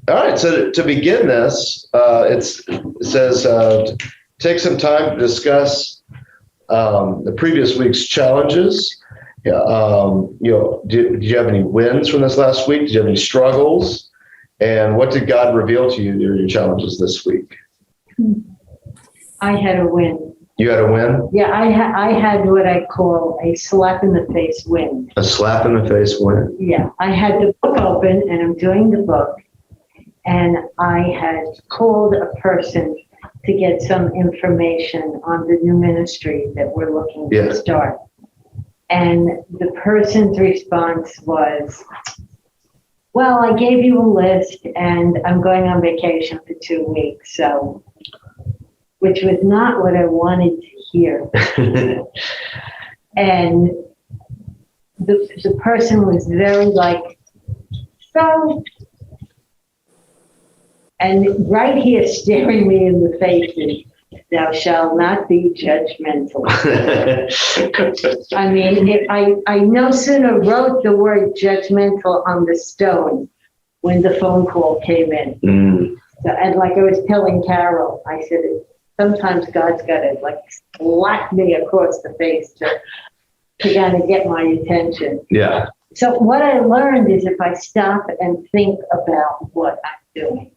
All right, so to begin this, it says take some time to discuss the previous week's challenges. Did you have any wins from this last week? Did you have any struggles? And what did God reveal to you during your challenges this week? I had a win. You had a win? Yeah, I had what I call a slap in the face win. A slap in the face win? Yeah, I had the book open and I'm doing the book. And I had called a person to get some information on the new ministry that we're looking to start. And the person's response was, well, I gave you a list and I'm going on vacation for 2 weeks. So, which was not what I wanted to hear. And the person was very like, so, and right here staring me in the face is, thou shalt not be judgmental. I mean, I no sooner wrote the word judgmental on the stone when the phone call came in. So, and like I was telling Carol, I said, sometimes God's got to like slap me across the face to kind of get my attention. Yeah. So what I learned is if I stop and think about what I'm doing,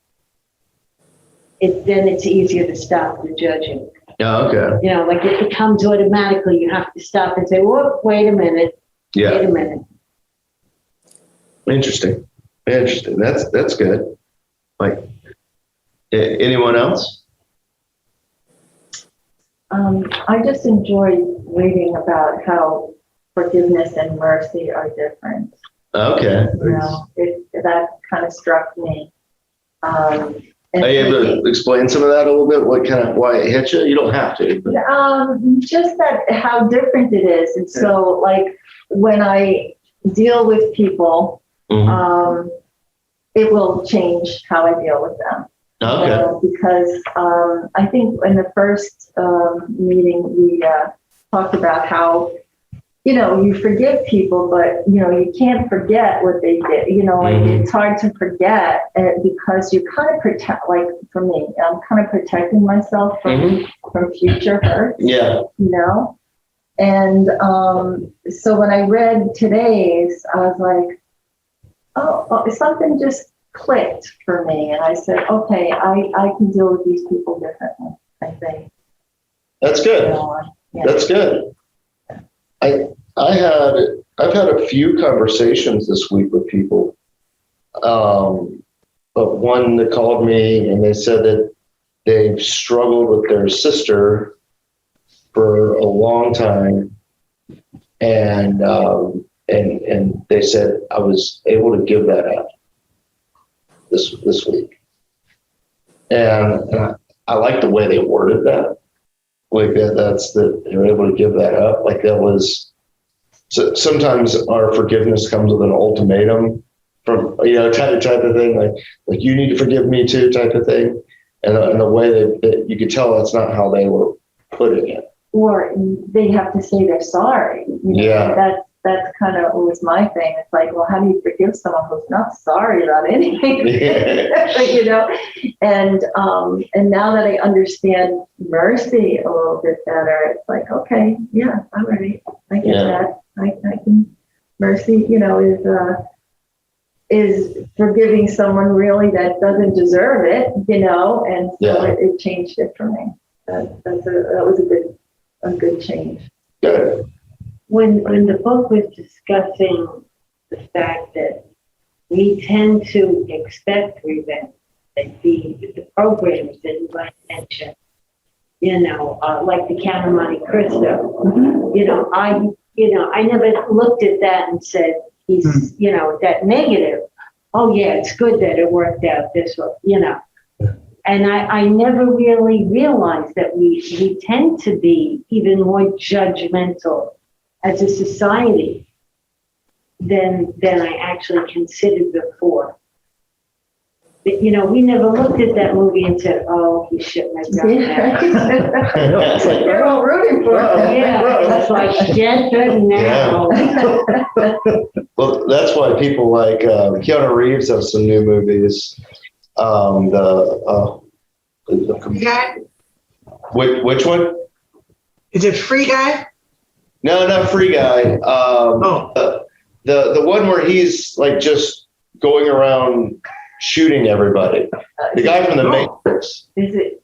then it's easier to stop the judging. Oh, okay. You know, like it comes automatically. You have to stop and say, whoop, wait a minute. Yeah. Wait a minute. Interesting. That's good. Like, anyone else? I just enjoyed reading about how forgiveness and mercy are different. Okay. You know, that kind of struck me. Are you able to explain some of that a little bit? Why it hit you? You don't have to. But. Just that how different it is. And so like when I deal with people, it will change how I deal with them. Okay. Because I think in the first meeting we talked about how, you know, you forgive people, but, you know, you can't forget what they did. You know, like it's hard to forget because you kind of protect, like for me, I'm kind of protecting myself from future hurt. Yeah. You know? And so when I read today's, I was like, oh, something just clicked for me. And I said, okay, I can deal with these people differently, I think. That's good. That's good. I've had a few conversations this week with people, but one that called me and they said that they've struggled with their sister for a long time, and they said I was able to give that up this week, and I like the way they worded that. Like they're able to give that up. Like that was. So sometimes our forgiveness comes with an ultimatum from, you know, type of thing, like you need to forgive me too, type of thing. And the way that you could tell that's not how they were putting it. Or they have to say they're sorry. You know, yeah. That's kind of always my thing. It's like, well, how do you forgive someone who's not sorry about anything? Yeah. You know, and now that I understand mercy a little bit better, it's like, okay, yeah, all right, I get that. I can mercy, you know, is forgiving someone really that doesn't deserve it, you know, and so it changed it for me. That was a good change. Good. When the book was discussing the fact that we tend to expect revenge, that the programs that you might mention, you know, like the Count of Monte Cristo, you know, I never looked at that and said, he's, you know, that negative. Oh yeah, it's good that it worked out this way, you know. And I never really realized that we tend to be even more judgmental as a society than I actually considered before. But, you know, we never looked at that movie and said, oh, he shouldn't have done that. They're all rooting for him. Yeah, it's like, get them now. Yeah. Well, that's why people like Keanu Reeves have some new movies Free Guy? Which one? Is it Free Guy? No, not Free Guy. The one where he's like just going around shooting everybody. The guy from the Matrix. Is it,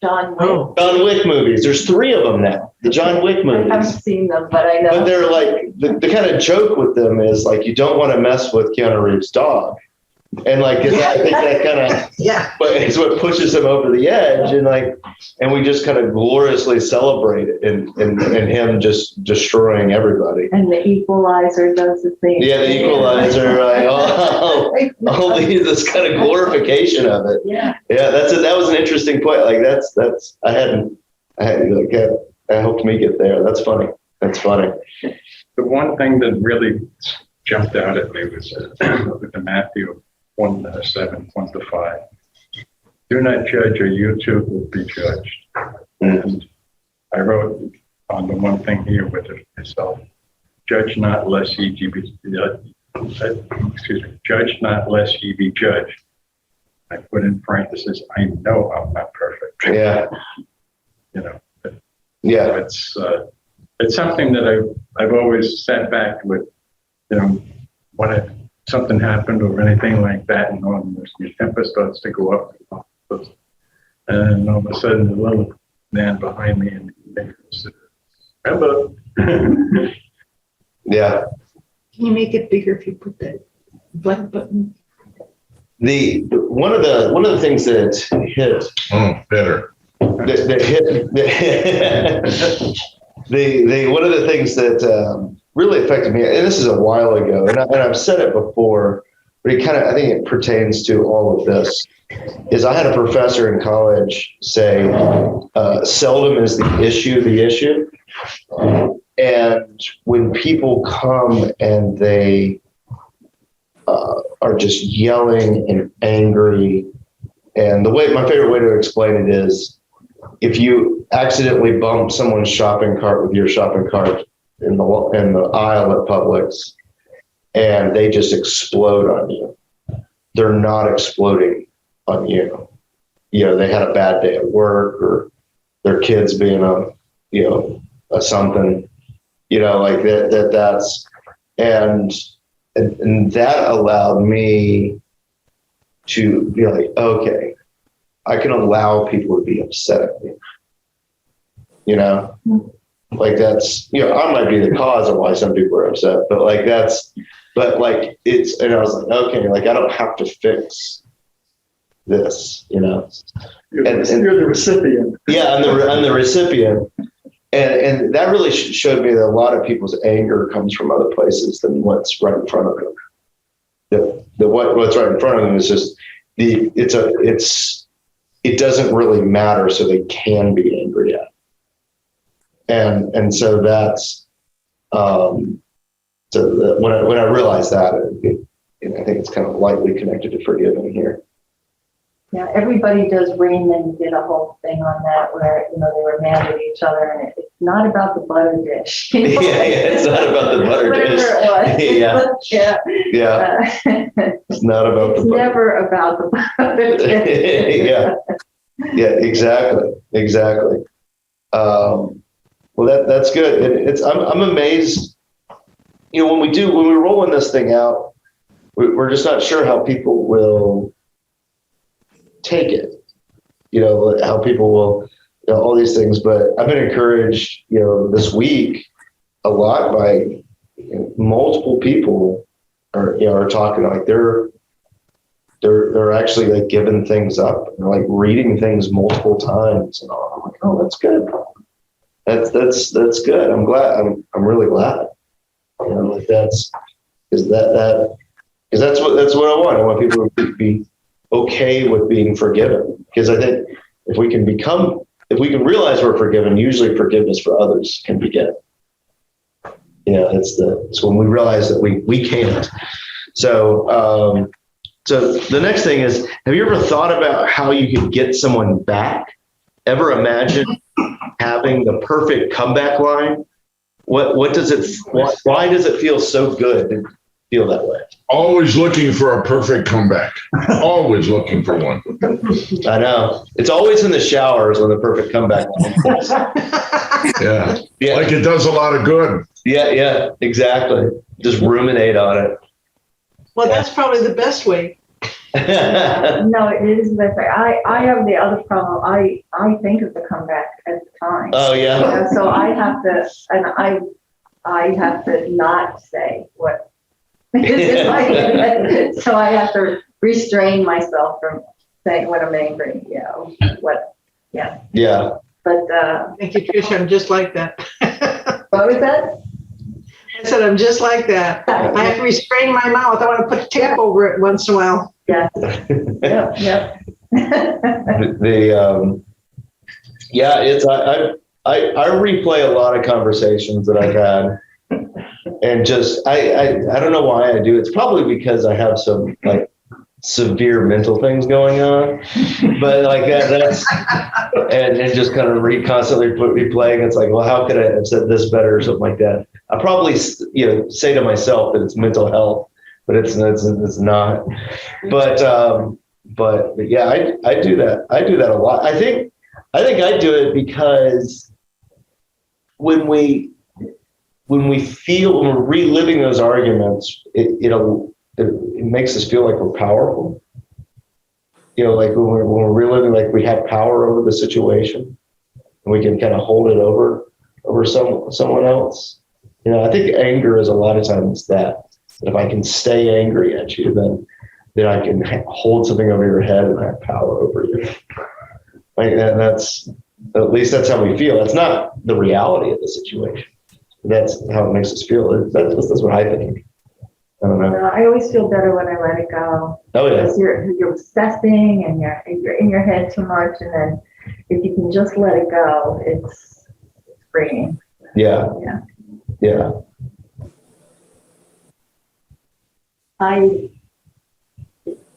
John Wick? Oh. John Wick movies. There's 3 of them now. The John Wick I movies. haven't seen them, but I know. But they're like, the kind of joke with them is like, you don't want to mess with Keanu Reeves' dog. And like, I think that kind of, Yeah. but it's what pushes him over the edge. And like, and we just kind of gloriously celebrate it and him just destroying everybody. And the Equalizer does the thing. Yeah, the Equalizer, right? All this kind of glorification of it. Yeah. Yeah, that was an interesting point. Like I helped me get there. That's funny. The one thing that really jumped out at me was with the Matthew 1:7, 1-5. Do not judge, or you too will be judged. And I wrote on the one thing here with it myself: judge not, lest ye be judge not, lest ye be judged. I put in parentheses, I know I'm not perfect. Yeah. You know. Yeah. It's something that I've always sat back with, you know, when something happened or anything like that, and your temper starts to go up, and all of a sudden the little man behind me and says, "Remember." Yeah. Can you make it bigger if you put the black button? One of the things that hit Better. that hit one of the things that really affected me, and this is a while ago, and I've said it before, but I think it pertains to all of this, is I had a professor in college say, seldom is the issue. And when people come and they are just yelling and angry, and my favorite way to explain it is, if you accidentally bump someone's shopping cart with your shopping cart in the aisle at Publix, and they just explode on you, they're not exploding on you. You know, they had a bad day at work, or their kids being a something, you know, like that's, and that allowed me to be like, okay, I can allow people to be upset at me, you know, like that's, you know, I might be the cause of why some people are upset, but like and I was like, okay, like I don't have to fix this, you know. You're the recipient. Yeah, I'm the recipient. And that really showed me that a lot of people's anger comes from other places than what's right in front of them. What's right in front of them is just it doesn't really matter, so they can be angry at. And so that's when I realized that, I think it's kind of lightly connected to forgiving here. Yeah, everybody does. Raymond did a whole thing on that where, you know, they were mad at each other, and it's not about the butter dish. You know? Yeah, it's not about the butter dish. Whatever it was. Yeah. It's not about it's the butter. never about the butter dish. Yeah, exactly. Well, that's good. I'm amazed. You know, when we're rolling this thing out, we're just not sure how people will take it, you know, how people will, you know, all these things. But I've been encouraged, you know, this week a lot by, you know, multiple people are talking, like they're actually like giving things up, and like reading things multiple times, and all. I'm like, oh, that's good. That's good. I'm glad. I'm really glad. You know, like that's what I want. I want people to be okay with being forgiven, because I think if we can realize we're forgiven, usually forgiveness for others can begin. You know, it's when we realize that we can't. So the next thing is, have you ever thought about how you could get someone back? Ever imagine having the perfect comeback line? Why does it feel so good feel that way. Always looking for a perfect comeback. Always looking for one. I know. It's always in the showers when the perfect comeback comes. Yeah. Yeah. Like it does a lot of good. Yeah, exactly. Just ruminate on it. Well, that's probably the best way. No, it is different. I have the other problem. I think of the comeback at the time. Oh, yeah. So I have to, and I have to not say what. So I have to restrain myself from saying when I'm angry. Yeah. What? Yeah. Yeah. But Thank you, Tricia. I'm just like that. what was that? I said, I'm just like that. I have to restrain my mouth. I want to put tape over it once in a while. Yes. Yep. Yeah, it's I replay a lot of conversations that I've had, and just I don't know why I do. It's probably because I have some like severe mental things going on, but like that's and just kind of constantly replaying. It's like, well, how could I have said this better or something like that? I probably say to myself that it's mental health, but it's not. But yeah, I do that. I do that a lot. I think I do it because when we're reliving those arguments, it makes us feel like we're powerful. Like when we're reliving, like we have power over the situation, and we can kind of hold it over someone else. I think anger is a lot of times that if I can stay angry at you, then I can hold something over your head and have power over you. Like that's at least that's how we feel. That's not the reality of the situation. That's how it makes us feel. That's what I think. I don't know. I always feel better when I let it go. Oh yeah. Because you're obsessing and you're in your head too much, and then if you can just let it go, it's freeing. Yeah.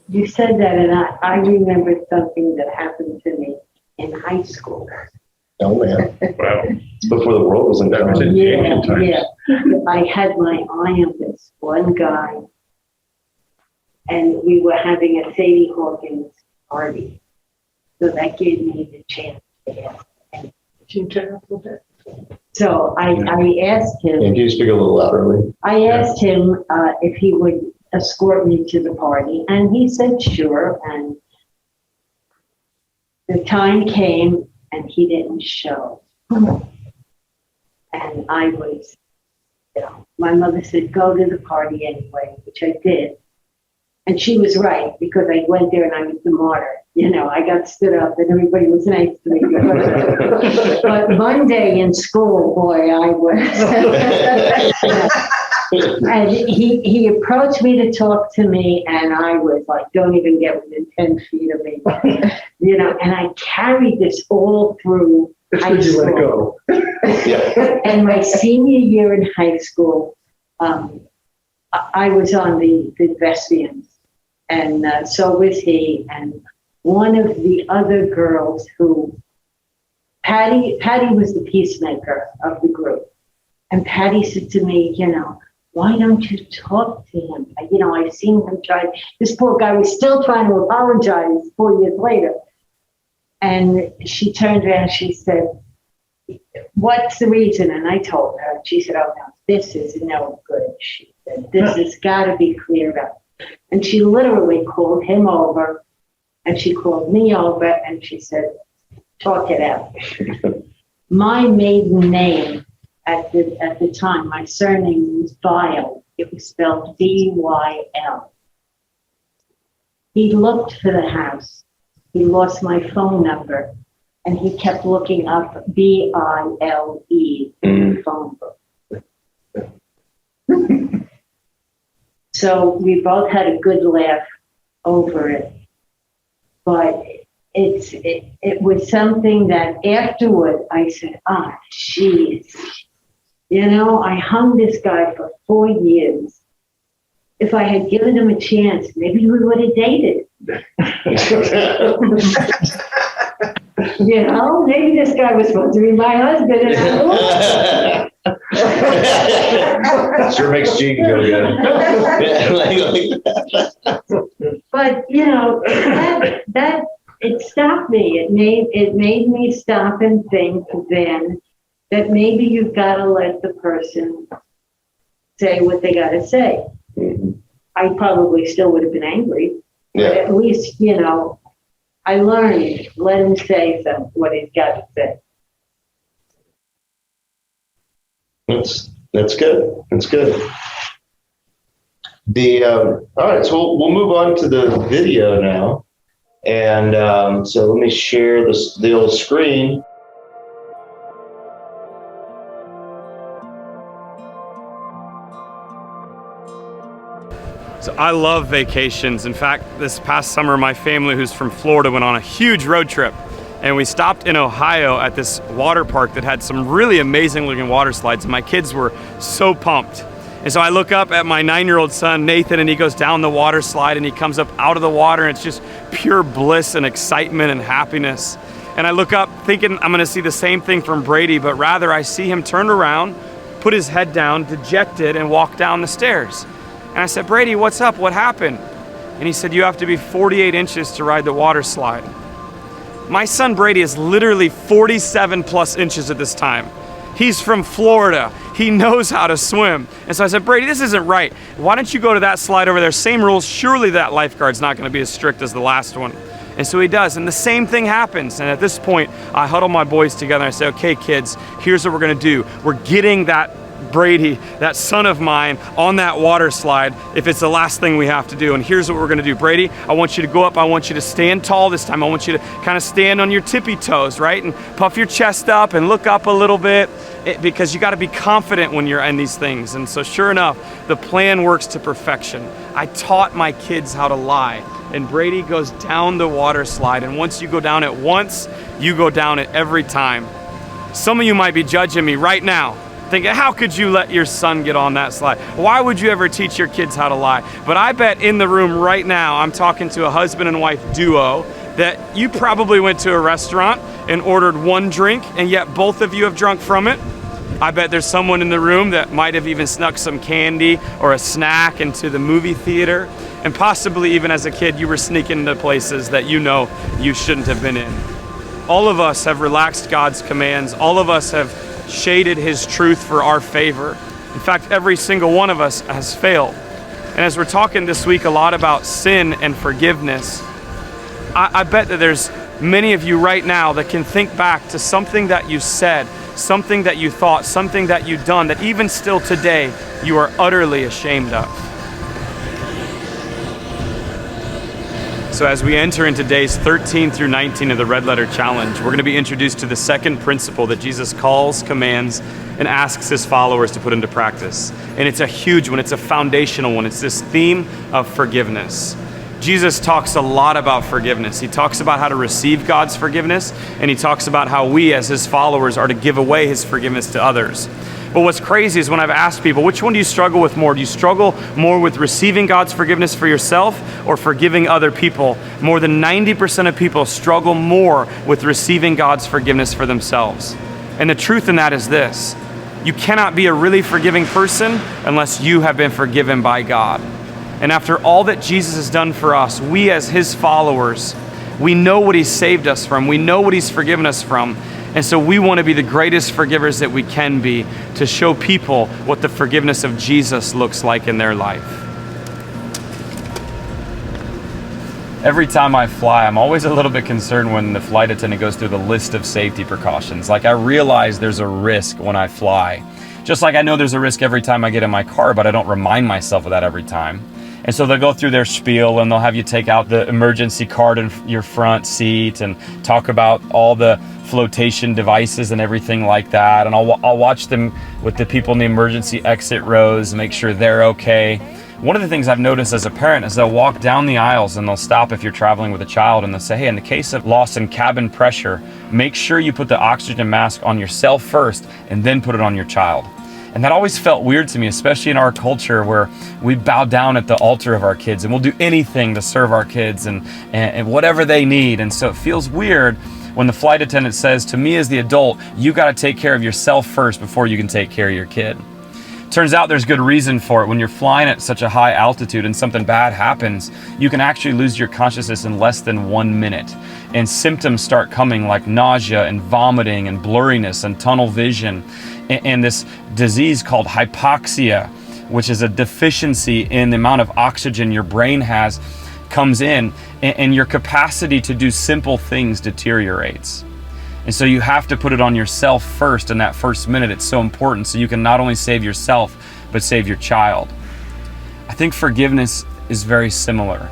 You said that, and I remembered something that happened to me in high school. Oh man. Wow. It's before the world was That was invented. in ancient times. Yeah. I had my eye on this one guy, and we were having a Sadie Hawkins party. So that gave me the chance to ask him. Can you turn up a little bit? So I asked him. Can you speak a little louder, Lee? I asked him if he would escort me to the party, and he said sure. And the time came, and he didn't show. And I was, my mother said, go to the party anyway, which I did. And she was right, because I went there and I was the martyr. I got stood up and everybody was nice to me. But one day in school, boy, I was. And he approached me to talk to me, and I was like, don't even get within 10 feet of me. And I carried this all through high school. And my senior year in high school, I was on the Thespians, and so was he. And one of the other girls Patty was the peacemaker of the group. And Patty said to me, why don't you talk to him? I've seen him try. This poor guy was still trying to apologize 4 years later. And she turned around and she said, what's the reason? And I told her. She said, oh, no, this is no good. She said, this has got to be cleared up. And she literally called him over, and she called me over, and she said, talk it out. My maiden name at the time, my surname was Vile. It was spelled D-Y-L. He looked for the house. He lost my phone number, and he kept booking up B-I-L-E in the phone book. So we both had a good laugh over it. But it was something that afterward I said, geez, I hung this guy for 4 years. If I had given him a chance, maybe we would have dated. Maybe this guy was supposed to be my husband. And Sure makes Gene feel good. Yeah, But, that, it stopped me. It made me stop and think then that maybe you've got to let the person say what they got to say. I probably still would have been angry. Yeah. But at least, I learned, let him say what he's got to say. That's good. That's good. All right, so we'll move on to the video now. And so let me share the old screen. So I love vacations. In fact, this past summer, my family who's from Florida went on a huge road trip. And we stopped in Ohio at this water park that had some really amazing looking water slides. And my kids were so pumped. And so I look up at my 9-year-old son, Nathan, and he goes down the water slide and he comes up out of the water and it's just pure bliss and excitement and happiness. And I look up thinking I'm gonna see the same thing from Brady, but rather I see him turn around, put his head down, dejected, and walk down the stairs. And I said, Brady, what's up? What happened? And he said, you have to be 48 inches to ride the water slide. My son Brady is literally 47 plus inches at this time. He's from Florida. He knows how to swim. And so I said, Brady, this isn't right. Why don't you go to that slide over there? Same rules. Surely that lifeguard's not going to be as strict as the last one. And so he does. And the same thing happens. And at this point, I huddle my boys together and I say, okay, kids, here's what we're going to do. We're getting that Brady, that son of mine, on that water slide if it's the last thing we have to do. And here's what we're gonna do. Brady, I want you to go up. I want you to stand tall this time. I want you to kind of stand on your tippy toes, right? And puff your chest up and look up a little bit because you gotta be confident when you're in these things. And so sure enough, the plan works to perfection. I taught my kids how to lie. And Brady goes down the water slide. And once you go down it once, you go down it every time. Some of you might be judging me right now, thinking, how could you let your son get on that slide? Why would you ever teach your kids how to lie? But I bet in the room right now, I'm talking to a husband and wife duo that you probably went to a restaurant and ordered one drink and yet both of you have drunk from it. I bet there's someone in the room that might have even snuck some candy or a snack into the movie theater. And possibly even as a kid, you were sneaking into places that you know you shouldn't have been in. All of us have relaxed God's commands. All of us have shaded his truth for our favor. In fact, every single one of us has failed. And as we're talking this week a lot about sin and forgiveness, I bet that there's many of you right now that can think back to something that you said, something that you thought, something that you've done that even still today you are utterly ashamed of. So as we enter into days 13 through 19 of the Red Letter Challenge, we're going to be introduced to the second principle that Jesus calls, commands, and asks his followers to put into practice. And it's a huge one. It's a foundational one. It's this theme of forgiveness. Jesus talks a lot about forgiveness. He talks about how to receive God's forgiveness, and he talks about how we as his followers are to give away his forgiveness to others. But what's crazy is when I've asked people, which one do you struggle with more? Do you struggle more with receiving God's forgiveness for yourself or forgiving other people? More than 90% of people struggle more with receiving God's forgiveness for themselves. And the truth in that is this: you cannot be a really forgiving person unless you have been forgiven by God. And after all that Jesus has done for us, we as his followers, we know what he's saved us from. We know what he's forgiven us from. And so we want to be the greatest forgivers that we can be to show people what the forgiveness of Jesus looks like in their life. Every time I fly, I'm always a little bit concerned when the flight attendant goes through the list of safety precautions. Like, I realize there's a risk when I fly. Just like I know there's a risk every time I get in my car, but I don't remind myself of that every time. And so they'll go through their spiel and they'll have you take out the emergency card in your front seat and talk about all the flotation devices and everything like that. And I'll watch them with the people in the emergency exit rows, make sure they're okay. One of the things I've noticed as a parent is they'll walk down the aisles and they'll stop if you're traveling with a child and they'll say, hey, in the case of loss in cabin pressure, make sure you put the oxygen mask on yourself first and then put it on your child. And that always felt weird to me, especially in our culture where we bow down at the altar of our kids and we'll do anything to serve our kids and whatever they need. And so it feels weird when the flight attendant says to me as the adult, you got to take care of yourself first before you can take care of your kid. Turns out there's good reason for it. When you're flying at such a high altitude and something bad happens, you can actually lose your consciousness in less than 1 minute. And symptoms start coming like nausea and vomiting and blurriness and tunnel vision. And this disease called hypoxia, which is a deficiency in the amount of oxygen your brain has, comes in, and your capacity to do simple things deteriorates. And so you have to put it on yourself first in that first minute. It's so important so you can not only save yourself, but save your child. I think forgiveness is very similar.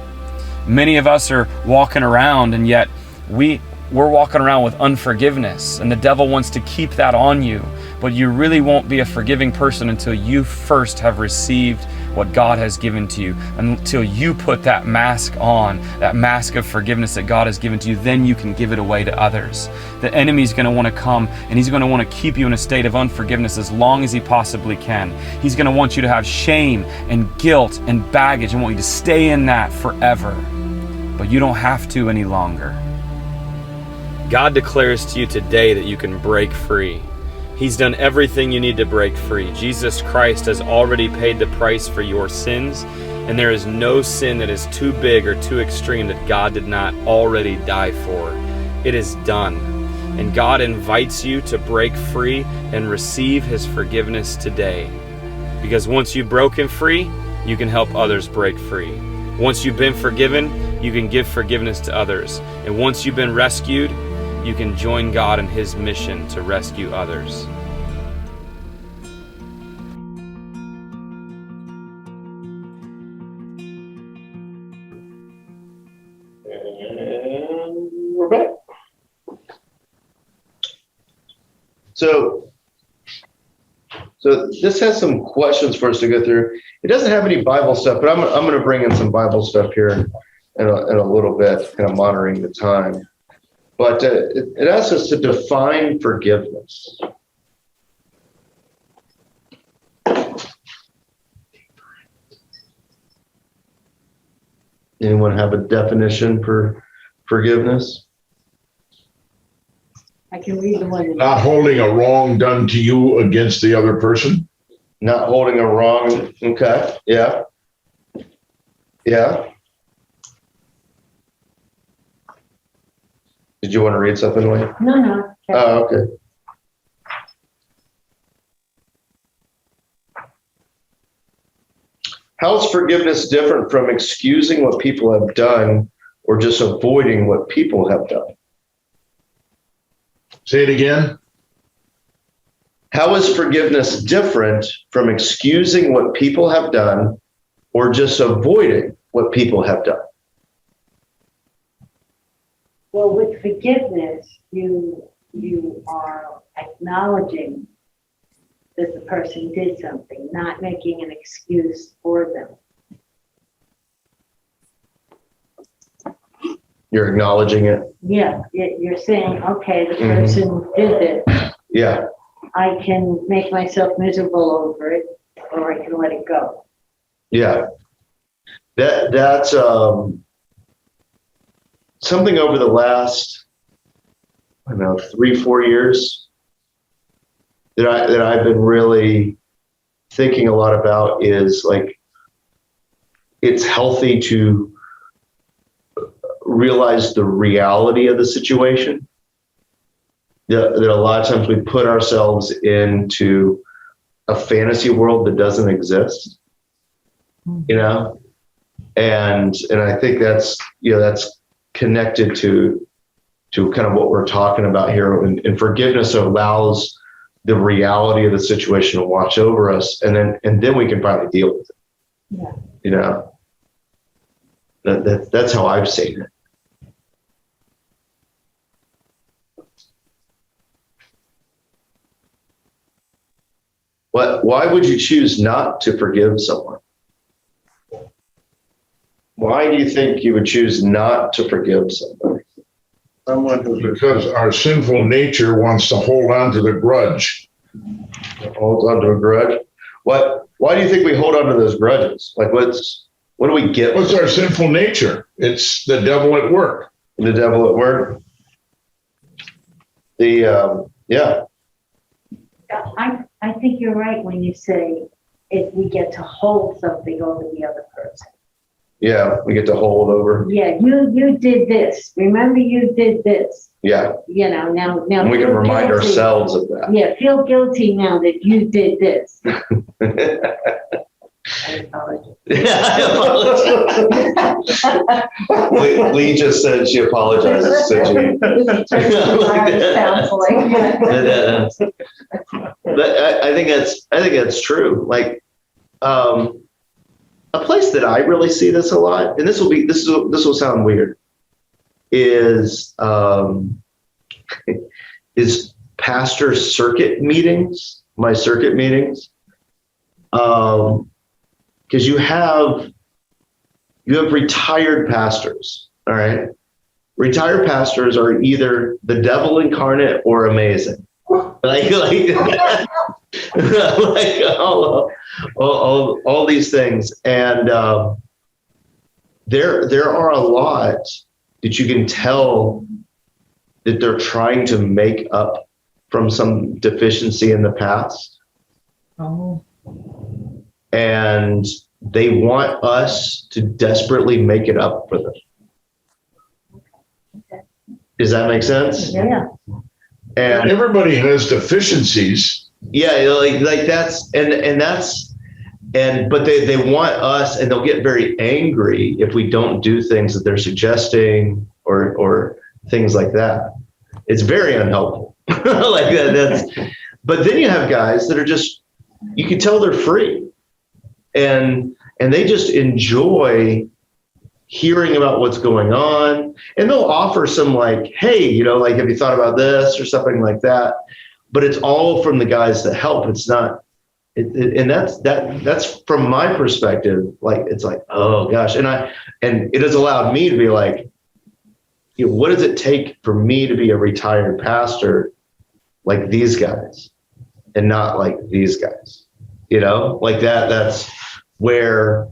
Many of us are walking around, and yet we're walking around with unforgiveness, and the devil wants to keep that on you. But you really won't be a forgiving person until you first have received what God has given to you. Until you put that mask on, that mask of forgiveness that God has given to you, then you can give it away to others. The enemy's going to want to come, and he's going to want to keep you in a state of unforgiveness as long as he possibly can. He's going to want you to have shame and guilt and baggage and want you to stay in that forever. But you don't have to any longer. God declares to you today that you can break free. He's done everything you need to break free. Jesus Christ has already paid the price for your sins, and there is no sin that is too big or too extreme that God did not already die for. It is done. And God invites you to break free and receive his forgiveness today. Because once you've broken free, you can help others break free. Once you've been forgiven, you can give forgiveness to others. And once you've been rescued, you can join God in his mission to rescue others. And we're back. So this has some questions for us to go through. It doesn't have any Bible stuff, but I'm going to bring in some Bible stuff here in a little bit, kind of monitoring the time. But it asks us to define forgiveness. Anyone have a definition for forgiveness? I can read the one. Not holding a wrong done to you against the other person. Not holding a wrong. Okay. Yeah. Yeah. Did you want to read something, Wayne? No. Okay. Oh, okay. How is forgiveness different from excusing what people have done or just avoiding what people have done? Say it again. How is forgiveness different from excusing what people have done or just avoiding what people have done? Well, with forgiveness, you are acknowledging that the person did something, not making an excuse for them. You're acknowledging it? Yeah, you're saying, okay, the person did this. Yeah. I can make myself miserable over it, or I can let it go. Yeah. That's something over the last, 3-4 years that I've been really thinking a lot about is like, it's healthy to realize the reality of the situation. That a lot of times we put ourselves into a fantasy world that doesn't exist, and I think that's connected to kind of what we're talking about here. And forgiveness allows the reality of the situation to watch over us, and then we can finally deal with it. Yeah. That's how I've seen it. Why would you choose not to forgive someone? Why do you think you would choose not to forgive somebody? Because our sinful nature wants to hold on to the grudge. Hold on to a grudge? Why do you think we hold on to those grudges? Like what do we get? What's our sinful nature? It's the devil at work. The devil at work? I think you're right when you say if we get to hold something over the other person. Yeah, we get to hold over. Yeah, you did this. Remember you did this. Yeah, You know, now and we can feel remind guilty. ourselves of that. Yeah, feel guilty now that you did this. I apologize. Lee just said she apologizes to Gene. But I think that's true. Like, a place that I really see this a lot, and this will sound weird, is pastor circuit meetings. My circuit meetings, because you have retired pastors. All right, retired pastors are either the devil incarnate or amazing. Like all these things, and there are a lot that you can tell that they're trying to make up from some deficiency in the past. Oh. And they want us to desperately make it up for them. Does that make sense? Yeah. And Everybody has deficiencies. yeah, like that's but they want us, and they'll get very angry if we don't do things that they're suggesting or things like that. It's very unhelpful. Like that's. But then you have guys that are just, you can tell they're free, and they just enjoy hearing about what's going on, and they'll offer some like, hey, like, have you thought about this or something like that? But it's all from the guys that help. It's not. And that's from my perspective, like, it's like, oh gosh. And it has allowed me to be like, what does it take for me to be a retired pastor like these guys and not like these guys, like that's where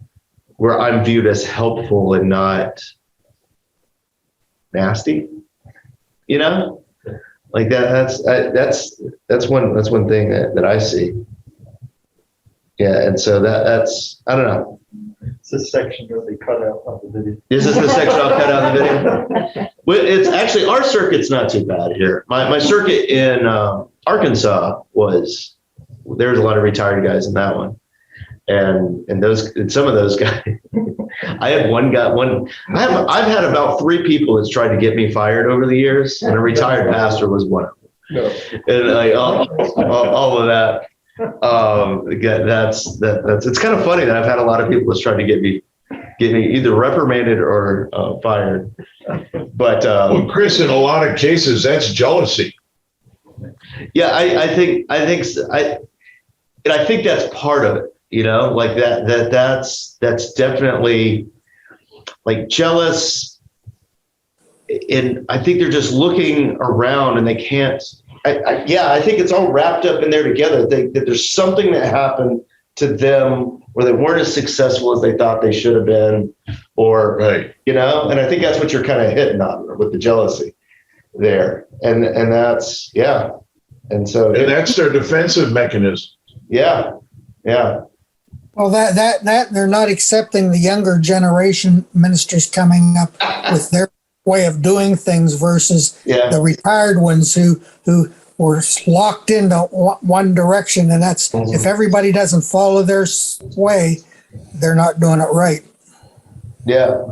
I'm viewed as helpful and not nasty, like that's one thing that I see. Yeah, and so that's I don't know. It's this section that they cut out on the video. Is this the section I'll cut out of the video? Well, it's actually, our circuit's not too bad here. My circuit in Arkansas there's a lot of retired guys in that one, and some of those guys. I had I've had about 3 people that's tried to get me fired over the years, and a retired pastor was one of them. No. And like all of that. That's it's kind of funny that I've had a lot of people that's tried to get me either reprimanded or fired. But Well, Chris, in a lot of cases, that's jealousy. yeah, I think that's part of it, like that's definitely like jealous. And I think they're just looking around and they can't. I think it's all wrapped up in there together. That there's something that happened to them where they weren't as successful as they thought they should have been, or Right. and I think that's what you're kind of hitting on with the jealousy there, and that's and so And that's their defensive mechanism. yeah. Well, that they're not accepting the younger generation ministers coming up with their way of doing things versus the retired ones who were locked into one direction, and that's if everybody doesn't follow their way, they're not doing it right. Yeah.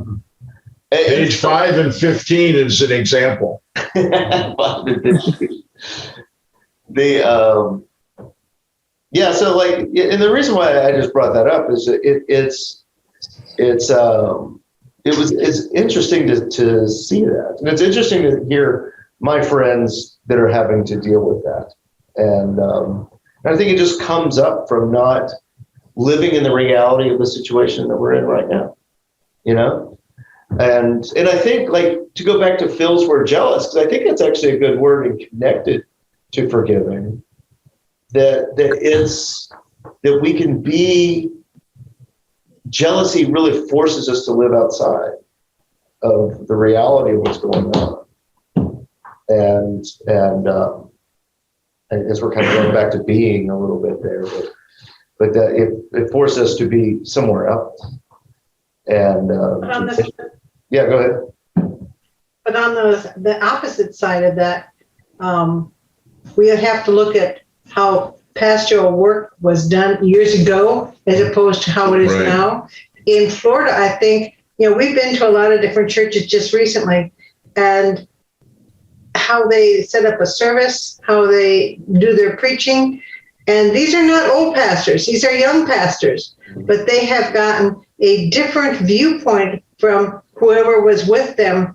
Page 5 and 15 is an example. So like, and the reason why I just brought that up is it's interesting to see that, and it's interesting to hear my friends that are having to deal with that, and I think it just comes up from not living in the reality of the situation that we're in right now, and I think, like, to go back to Phil's word jealous, because I think that's actually a good word and connected to forgiving, that we can be. Jealousy really forces us to live outside of the reality of what's going on. And I guess we're kind of going back to being a little bit there, but that it forced us to be somewhere else. And But on yeah, go ahead. but on the opposite side of that, we have to look at how pastoral work was done years ago as opposed to how it is Right. now. In Florida, I think, we've been to a lot of different churches just recently, and how they set up a service, how they do their preaching. And these are not old pastors, these are young pastors, but they have gotten a different viewpoint from whoever was with them,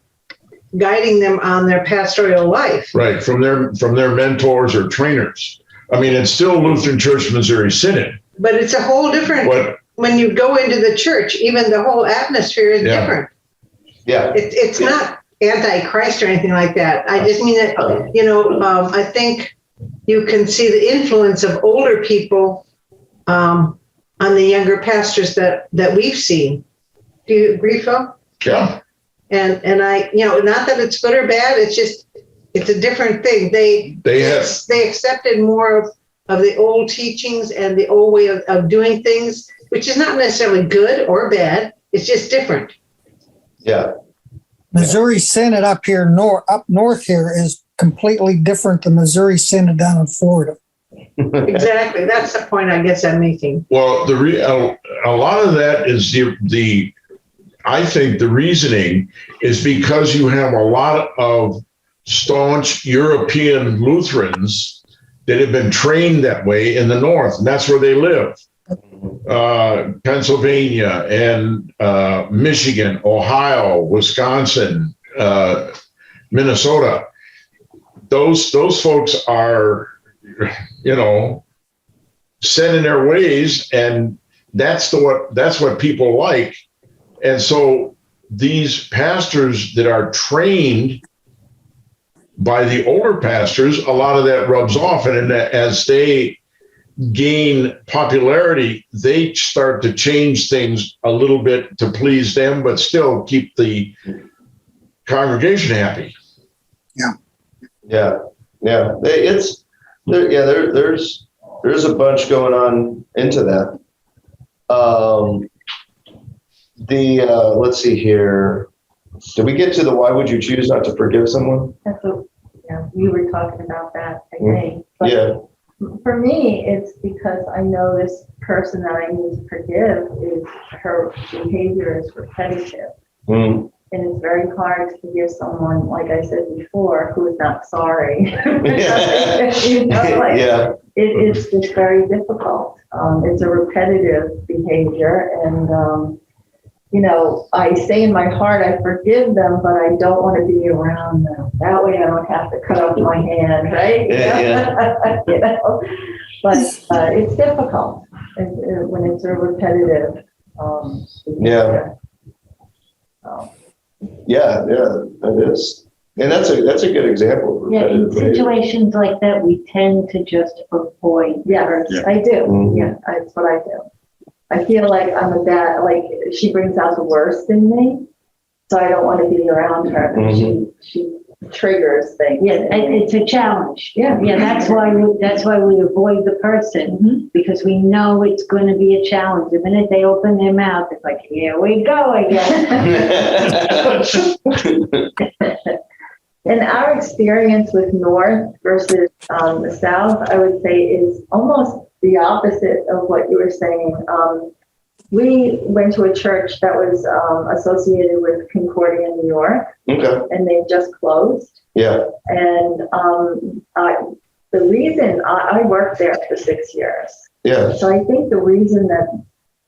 guiding them on their pastoral life. Right, from their mentors or trainers. I mean, it's still Lutheran Church Missouri Synod. But it's a whole different, But when you go into the church, even the whole atmosphere is Yeah. different. Yeah. It's not anti-Christ or anything like that. I just mean that, I think you can see the influence of older people on the younger pastors that we've seen. Do you agree, Phil? yeah, And I, not that it's good or bad, it's a different thing. They accepted more of the old teachings and the old way of doing things, which is not necessarily good or bad. It's just different. Yeah. Missouri Synod up north here is completely different than Missouri Synod down in Florida. Exactly. That's the point I guess I'm making. well, a lot of that is I think the reasoning is because you have a lot of staunch European Lutherans that have been trained that way in the North, and that's where they live. Pennsylvania and Michigan, Ohio, Wisconsin, Minnesota. Those folks are, set in their ways, and that's what people like. And so these pastors that are trained by the older pastors, a lot of that rubs off, and as they gain popularity, they start to change things a little bit to please them, but still keep the congregation happy. Yeah. There's a bunch going on into that. Let's see here. Did we get to the why would you choose not to forgive someone? That's what, you were talking about that, I think. But Yeah. for me, it's because I know this person that I need to forgive her behavior is repetitive. Mm. And it's very hard to forgive someone, like I said before, who is not sorry. Yeah. It's just very difficult. It's a repetitive behavior. And, I say in my heart, I forgive them, but I don't want to be around them. That way I don't have to cut off my hand, right? Yeah. But it's difficult when it's a repetitive behavior. Yeah, that is. And that's a good example. Of Yeah, in repetitive behavior. situations like that, we tend to just avoid. Yes, Yeah. I do. Mhm. Yeah, that's what I do. I feel like I'm a bad, like she brings out the worst in me, so I don't want to be around her. She triggers things. Yeah, it's a challenge. Yeah. Yeah, that's why we avoid the person, because we know it's going to be a challenge. The minute they open their mouth, it's like, here we go again. And our experience with North versus the South, I would say, is almost the opposite of what you were saying. We went to a church that was associated with Concordia, New York, Okay. and they just closed. Yeah. And the reason I worked there for 6 years. Yeah. So I think the reason that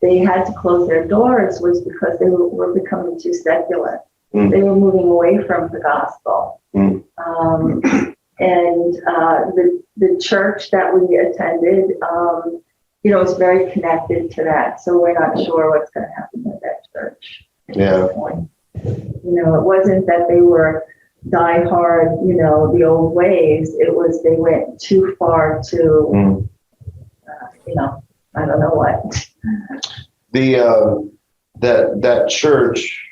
they had to close their doors was because they were becoming too secular. Mm. They were moving away from the gospel. Mm. And the church that we attended, is very connected to that. So we're not sure what's going to happen with that church. Yeah. It wasn't that they were diehard, the old ways. It was they went too far to, I don't know what. That church.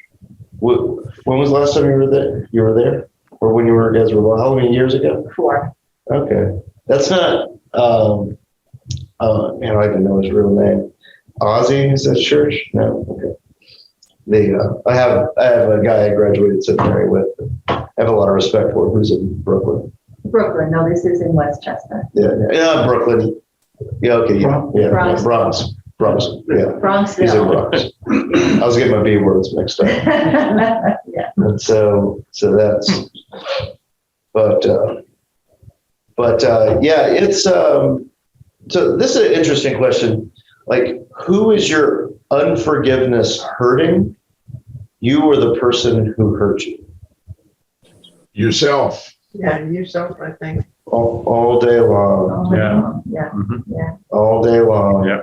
When was the last time you were there? You were there, or when you guys were how many years ago? 4. Okay, that's not. man, I don't even know his real name. Ozzy, is that church? No, okay. I have a guy I graduated seminary with. I have a lot of respect for, who's in Brooklyn. Brooklyn, no, this is in Westchester. Yeah, Brooklyn. Yeah, okay, yeah, Bronx. Bronx, yeah. Bronxville. He's in Bronx. I was getting my B words mixed up. Yeah. And so that's, but yeah, it's, so this is an interesting question. Like, who is your unforgiveness hurting? You or the person who hurt you? Yourself. Yeah, yourself, I think. All day long. Yeah. Yeah. All day long. Yeah.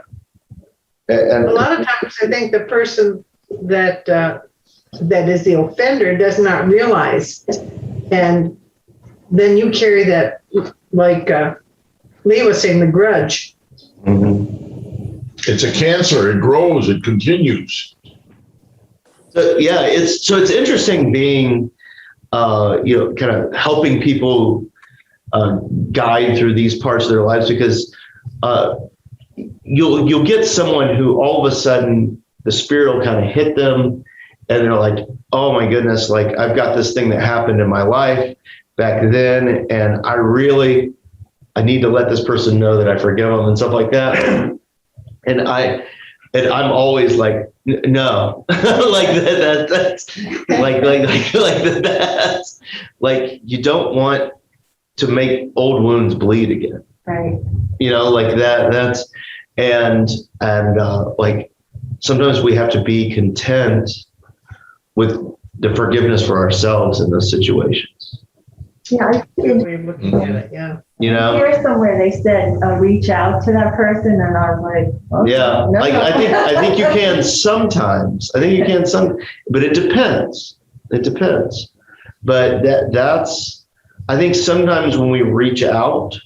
And A lot of times, I think the person that that is the offender does not realize, and then you carry that, like Lee was saying, the grudge. It's a cancer. It grows. It continues. So, yeah, it's interesting being, kind of helping people guide through these parts of their lives, because you'll get someone who all of a sudden the spirit will kind of hit them, and they're like, oh my goodness, like I've got this thing that happened in my life back then, and I need to let this person know that I forgive them and stuff like that. And I'm always like, no, like that's that's like, you don't want to make old wounds bleed again. Right. Like that's, and like sometimes we have to be content with the forgiveness for ourselves in those situations. Yeah, I did Way of looking at it, yeah. hear somewhere they said reach out to that person, and I was like, okay, Yeah, no. like I think you can sometimes. I think you can but it depends. It depends. But that's, I think sometimes when we reach out,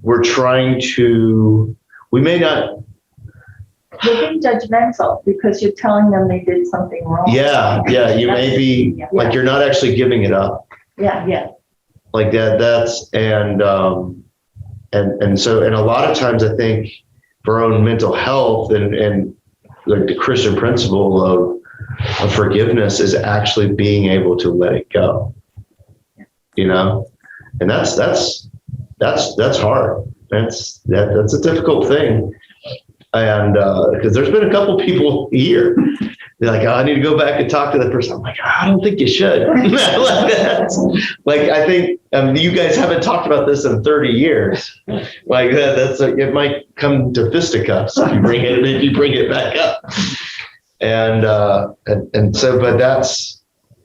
we're trying to, we may not. You're being judgmental because you're telling them they did something wrong. Yeah, you may be like, you're not actually giving it up. Yeah. Like that's, and so, and a lot of times I think for our own mental health and like the Christian principle of forgiveness is actually being able to let it go, and that's hard. That's a difficult thing. And because there's been a couple people here, they're like, oh, I need to go back and talk to that person. I'm like, I don't think you should. Like that. Like, I think you guys haven't talked about this in 30 years. Like that's it might come to fisticuffs if you bring it back up. And so, but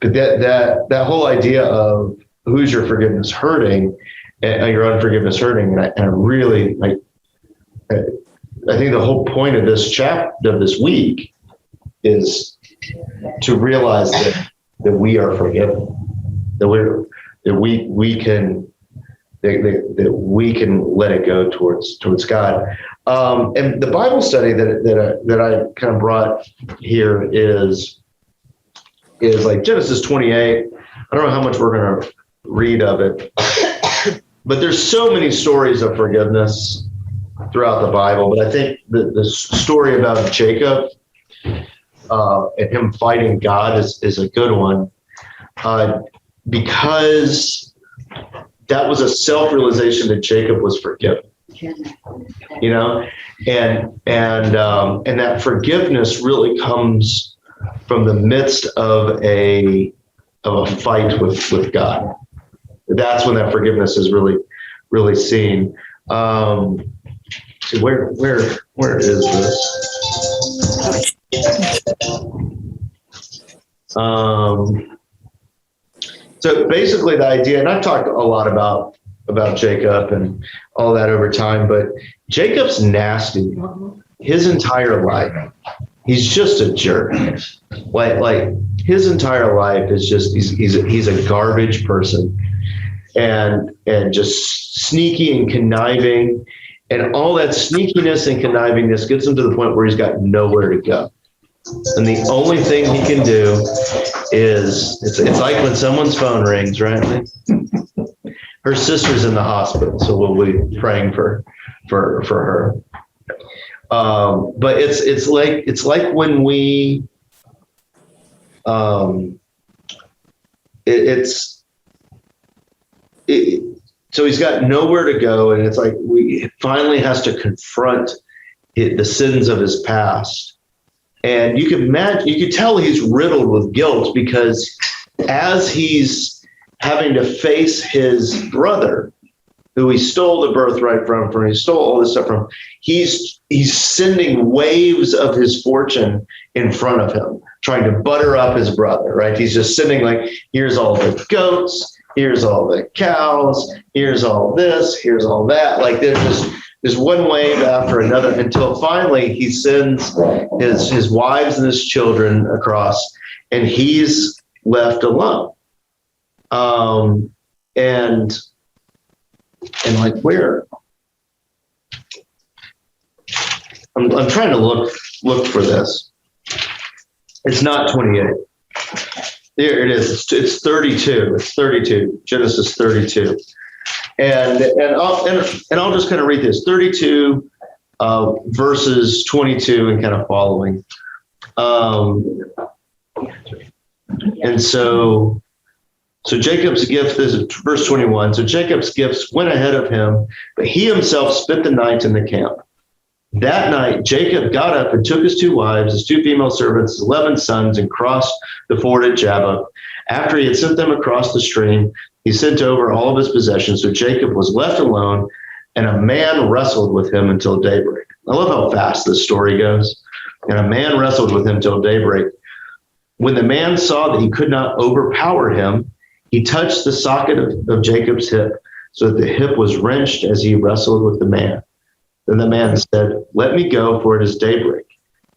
that whole idea of who's your forgiveness hurting and your unforgiveness hurting, and I really like. I think the whole point of this chapter of this week is to realize that we are forgiven, that we can let it go towards God. And the Bible study that I kind of brought here is like Genesis 28. I don't know how much we're going to read of it, but there's so many stories of forgiveness throughout the Bible. But I think the story about Jacob and him fighting God is a good one, because that was a self-realization that Jacob was forgiven. And that forgiveness really comes from the midst of a fight with God. That's when that forgiveness is really seen. See, where is this? So basically the idea, and I've talked a lot about Jacob and all that over time, but Jacob's nasty his entire life. He's just a jerk. Like his entire life is just, he's a garbage person and just sneaky and conniving. And all that sneakiness and connivingness gets him to the point where he's got nowhere to go. And the only thing he can do is, it's like when someone's phone rings, right? Her sister's in the hospital, so we'll be praying for her. But it's like when we, so he's got nowhere to go, and it's like he finally has to confront the sins of his past. And you could tell he's riddled with guilt, because as he's having to face his brother, who he stole the birthright from, he stole all this stuff from, he's sending waves of his fortune in front of him, trying to butter up his brother, right? He's just sending, like, here's all the goats, here's all the cows, here's all this, here's all that. Like, there's one wave after another, until finally he sends his wives and his children across, and he's left alone. And like, where? I'm trying to look for this. It's not 28. There it is. It's 32. It's 32. Genesis 32. And I'll just kind of read this. 32 verses 22 and kind of following. And so Jacob's gift, this is verse 21. So Jacob's gifts went ahead of him, but he himself spent the night in the camp. That night, Jacob got up and took his 2 wives, his 2 female servants, his 11 sons, and crossed the ford at Jabbok. After he had sent them across the stream, he sent over all of his possessions. So Jacob was left alone, and a man wrestled with him until daybreak. I love how fast this story goes. And a man wrestled with him till daybreak. When the man saw that he could not overpower him, he touched the socket of Jacob's hip, so that the hip was wrenched as he wrestled with the man. Then the man said, "Let me go, for it is daybreak."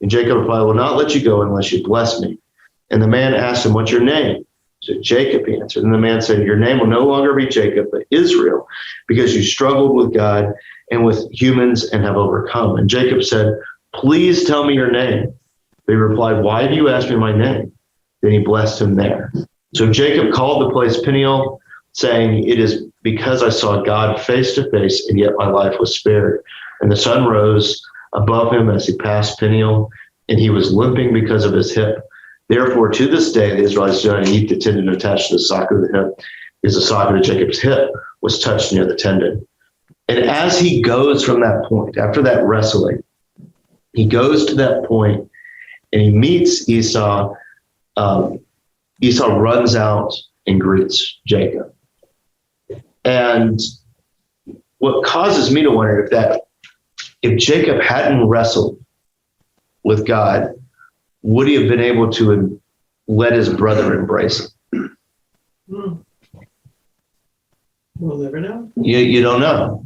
And Jacob replied, "I will not let you go unless you bless me." And the man asked him, "What's your name?" So Jacob answered. And the man said, "Your name will no longer be Jacob, but Israel, because you struggled with God and with humans and have overcome." And Jacob said, "Please tell me your name." They replied, "Why do you ask me my name?" Then he blessed him there. So Jacob called the place Peniel, saying, "It is because I saw God face to face, and yet my life was spared." And the sun rose above him as he passed Peniel, and he was limping because of his hip. Therefore, to this day, the Israelites do not eat the tendon attached to the socket of the hip, because the socket of Jacob's hip was touched near the tendon. And as he goes from that point, after that wrestling, he goes to that point and he meets Esau. Esau runs out and greets Jacob. And what causes me to wonder if Jacob hadn't wrestled with God, would he have been able to let his brother embrace him? We'll never know. You don't know.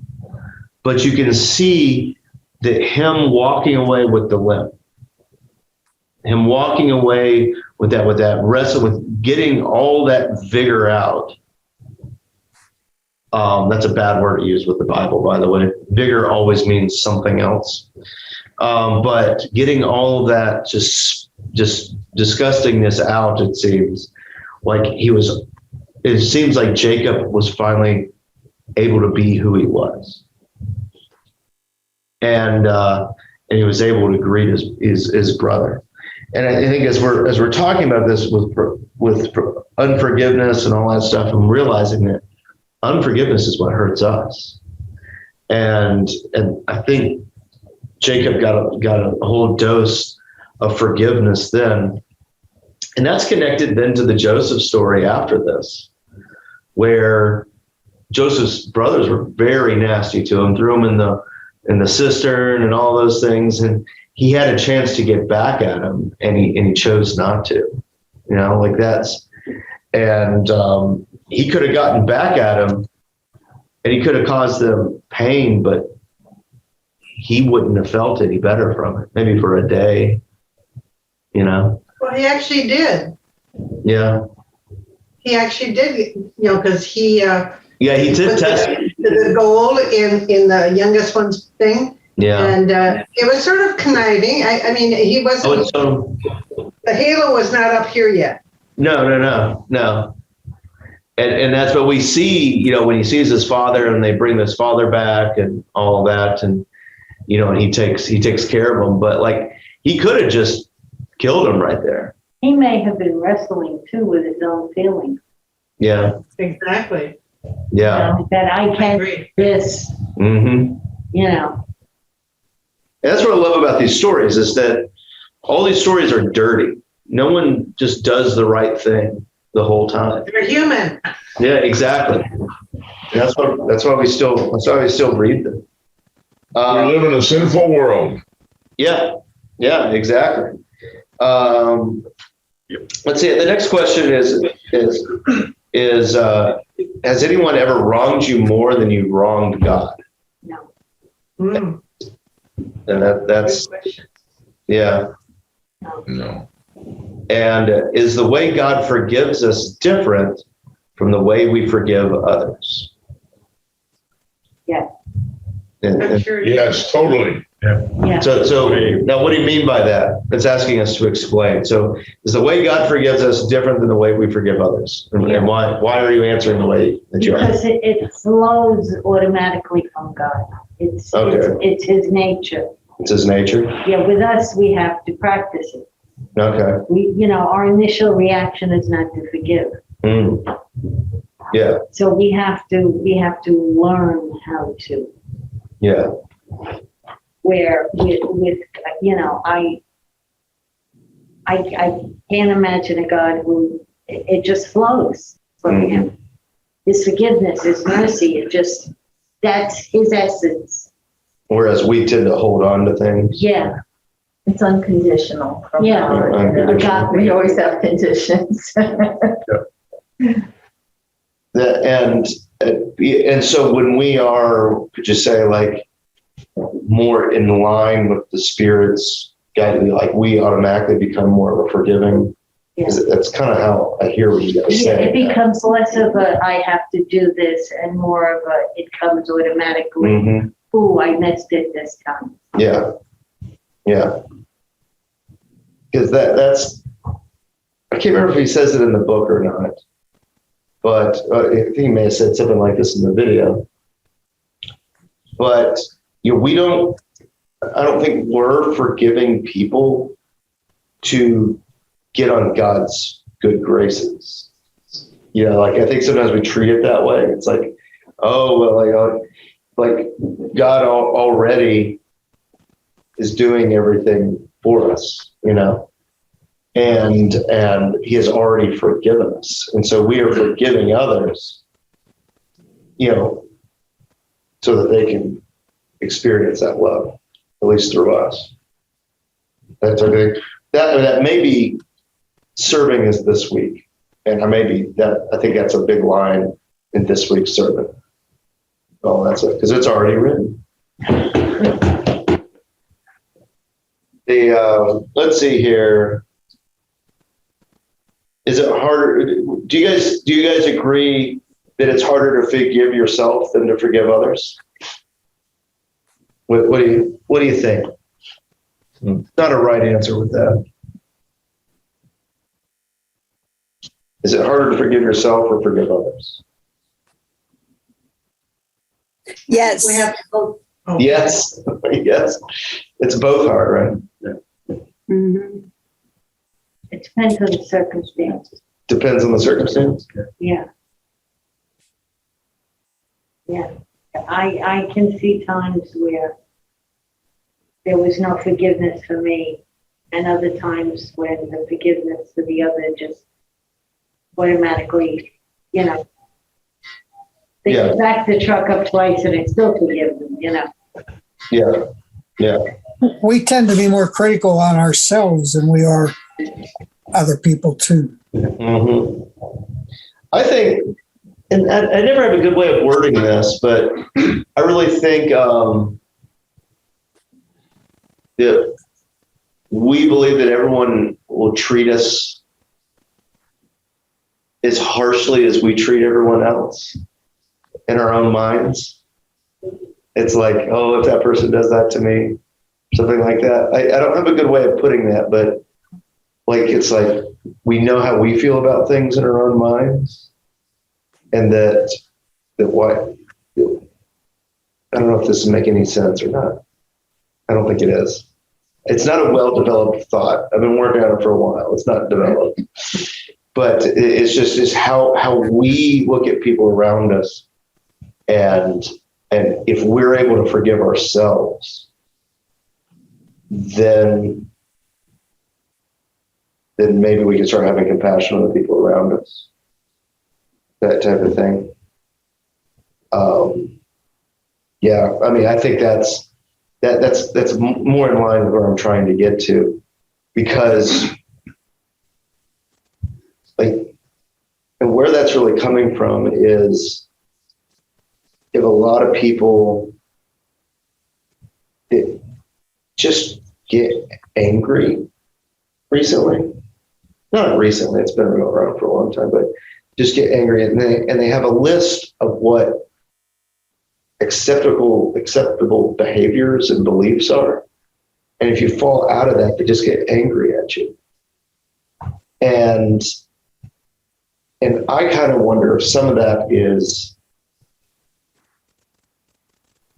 But you can see that him walking away with the limp, him walking away with that wrestle, with getting all that vigor out. That's a bad word to use with the Bible, by the way. Vigor always means something else. But getting all of that, just disgustingness out, it seems like it seems like Jacob was finally able to be who he was. And he was able to greet his brother. And I think as we're talking about this with unforgiveness and all that stuff, I'm realizing that unforgiveness is what hurts us. And I think Jacob got a whole dose of forgiveness then. And that's connected then to the Joseph story after this, where Joseph's brothers were very nasty to him, threw him in the cistern and all those things. And he had a chance to get back at him, and he chose not to, like that's, and he could have gotten back at him and he could have caused them pain, but he wouldn't have felt any better from it, maybe for a day, Well, he actually did. Yeah. He actually did, because he he did test the goal in the youngest one's thing. Yeah. And it was sort of conniving. I mean, he wasn't, the halo was not up here yet. No. And that's what we see, when he sees his father and they bring his father back and all that. And you know, and he takes care of them. But like, he could have just killed him right there. He may have been wrestling too with his own feelings. Yeah. Exactly. Yeah. You know, that I I can't agree. do this, Mm-hmm. you know. And that's what I love about these stories, is that all these stories are dirty. No one just does the right thing the whole time. They're human. Yeah, exactly. And that's why we still read them. We live in a sinful world. Yeah, exactly. Let's see. The next question is has anyone ever wronged you more than you wronged God? No. Mm. And that's Good question. yeah. No. And is the way God forgives us different from the way we forgive others? Yeah. I'm sure it is. Yes, totally. Yeah. So now, what do you mean by that? It's asking us to explain. So, is the way God forgives us different than the way we forgive others? And why are you answering the way that you are? Because it flows automatically from God. It's his nature. It's his nature. Yeah, with us, we have to practice it. Okay. Our initial reaction is not to forgive. Mm. Yeah. So we have to learn how to. Yeah. Where with I can't imagine a God who it just flows from him. His forgiveness, his mercy, that's his essence. Whereas we tend to hold on to things. Yeah. It's unconditional. From Yeah. God. Unconditional. We always have conditions. And so when we are, could you say, like, more in line with the Spirit's guidance, like we automatically become more of a forgiving. Yeah. That's kind of how I hear what you guys say. It becomes less of a I have to do this and more of a it comes automatically. Mm-hmm. Ooh, I missed it this time. Yeah. Because that's I can't remember if he says it in the book or not, but I think he may have said something like this in the video. But I don't think we're forgiving people to get on God's good graces. I think sometimes we treat it that way. It's like, oh, well, like God already is doing everything for us, and he has already forgiven us. And so we are forgiving others, so that they can experience that love, at least through us. That's okay. That may be serving us this week. And I think that's a big line in this week's sermon. Oh, that's it, because it's already written. Let's see here. Is it harder? Do you guys agree that it's harder to forgive yourself than to forgive others? What do you think? Not a right answer with that. Is it harder to forgive yourself or forgive others? Yes. We have to go. Oh. Yes. Yes. It's both hard, right? Mm-hmm. It depends on the circumstances. Depends on the circumstance. Yeah. I can see times where there was no forgiveness for me, and other times when the forgiveness for the other just automatically, they back the truck up twice and I still forgive them, Yeah. We tend to be more critical on ourselves than we are other people too. Mm-hmm. I think, and I never have a good way of wording this, but I really think that we believe that everyone will treat us as harshly as we treat everyone else in our own minds. It's like, oh, if that person does that to me, something like that. I don't have a good way of putting that, but it's like we know how we feel about things in our own minds, and that what, I don't know if this is making any sense or not. I don't think it is. It's not a well-developed thought. I've been working on it for a while. It's not developed. But it's how we look at people around us, and if we're able to forgive ourselves, then maybe we can start having compassion on the people around us. That type of thing. Yeah, I mean, I think that's more in line with where I'm trying to get to, because like, and where that's really coming from is if a lot of people just get angry recently. Not recently, it's been around for a long time, but just get angry, and they have a list of what acceptable behaviors and beliefs are. And if you fall out of that, they just get angry at you. And I kind of wonder if some of that is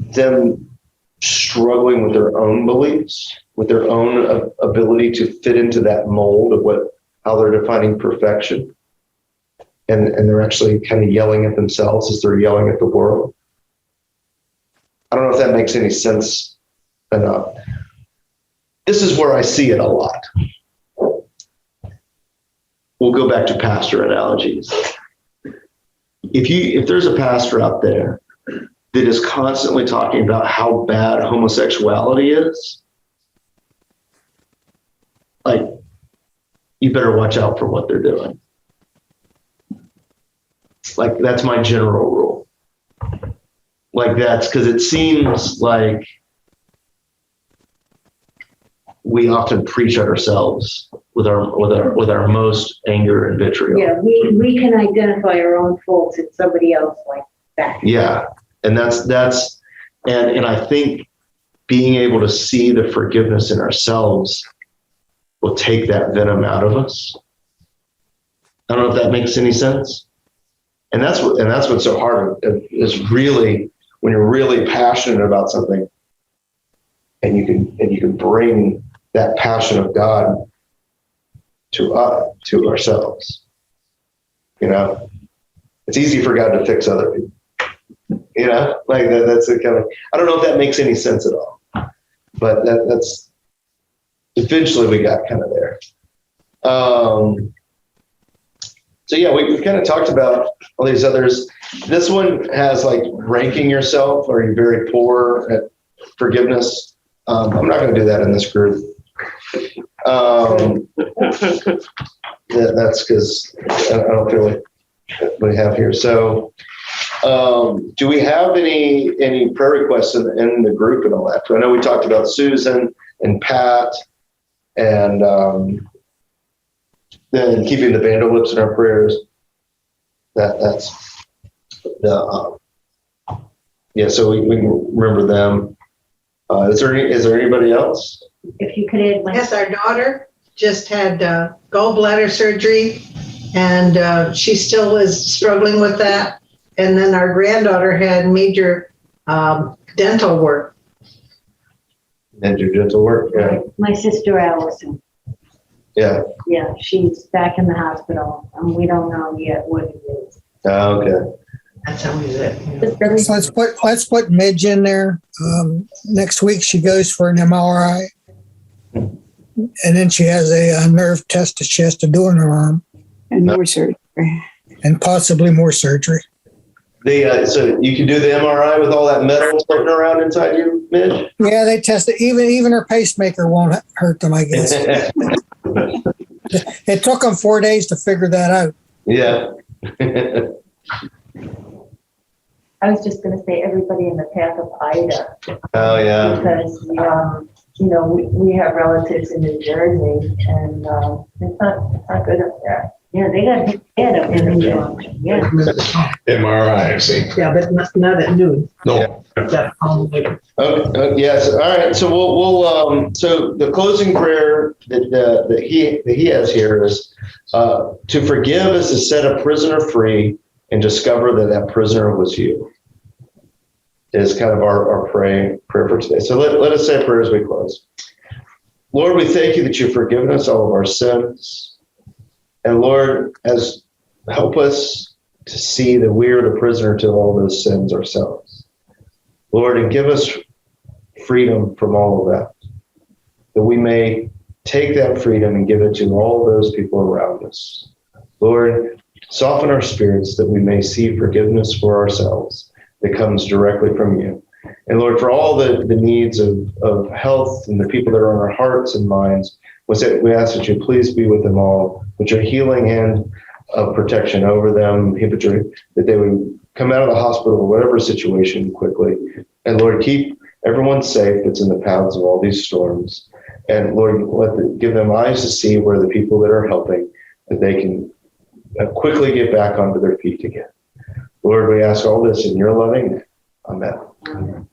them struggling with their own beliefs, with their own ability to fit into that mold of how they're defining perfection. And they're actually kind of yelling at themselves as they're yelling at the world. I don't know if that makes any sense enough. This is where I see it a lot. We'll go back to pastor analogies. If there's a pastor out there that is constantly talking about how bad homosexuality is, like, you better watch out for what they're doing. Like, that's my general rule. Like, that's because it seems like we often preach at ourselves with our most anger and vitriol. Yeah, we can identify our own faults in somebody else like that. Yeah, and that's and I think being able to see the forgiveness in ourselves will take that venom out of us. I don't know if that makes any sense. And that's what's so hard is really when you're really passionate about something, and you can bring that passion of God to ourselves. You know, it's easy for God to fix other people. You know, like that's the kind of, I don't know if that makes any sense at all, but that's eventually we got kind of there. So yeah, we've kind of talked about all these others. This one has like ranking yourself. Are you very poor at forgiveness? I'm not going to do that in this group. That's because I don't feel like we have here. So do we have any prayer requests in the group and all that? I know we talked about Susan and Pat and then keeping the Vanderlips in our prayers. That's the yeah. So we can remember them. Is there anybody else? If you could add Yes, our daughter just had gallbladder surgery, and she still is struggling with that. And then our granddaughter had major dental work. Major dental work. Yeah. My sister Allison. Yeah. Yeah, she's back in the hospital, and we don't know yet what it is. Oh, okay. That's always it. So let's put Midge in there. Next week she goes for an MRI, and then she has a nerve test that she has to do in her arm, And more surgery. and possibly more surgery. So you can do the MRI with all that metal floating around inside you, Midge? Yeah, they test it. Even her pacemaker won't hurt them, I guess. It took them 4 days to figure that out. Yeah. I was just going to say everybody in the path of Ida. Oh, yeah. Because, we have relatives in New Jersey, and it's not good up there. Yeah, they got hit bad up in the junction. Yeah. MRI, I see. Yeah, but not at noon. No. Yes. All right. So we'll so the closing prayer that he has here is to forgive is to set a prisoner free and discover that prisoner was you. is kind of our prayer for today. So let us say a prayer as we close. Lord, we thank you that you've forgiven us all of our sins. And Lord, help us to see that we are the prisoner to all those sins ourselves. Lord, and give us freedom from all of that, that we may take that freedom and give it to all those people around us. Lord, soften our spirits that we may see forgiveness for ourselves that comes directly from you. And Lord, for all the needs of health and the people that are on our hearts and minds, we ask that you please be with them all, put your healing hand of protection over them, that they would come out of the hospital or whatever situation quickly. And Lord, keep everyone safe that's in the paths of all these storms. And Lord, give them eyes to see where the people that are helping, that they can quickly get back onto their feet again. Lord, we ask all this in your loving name. Amen.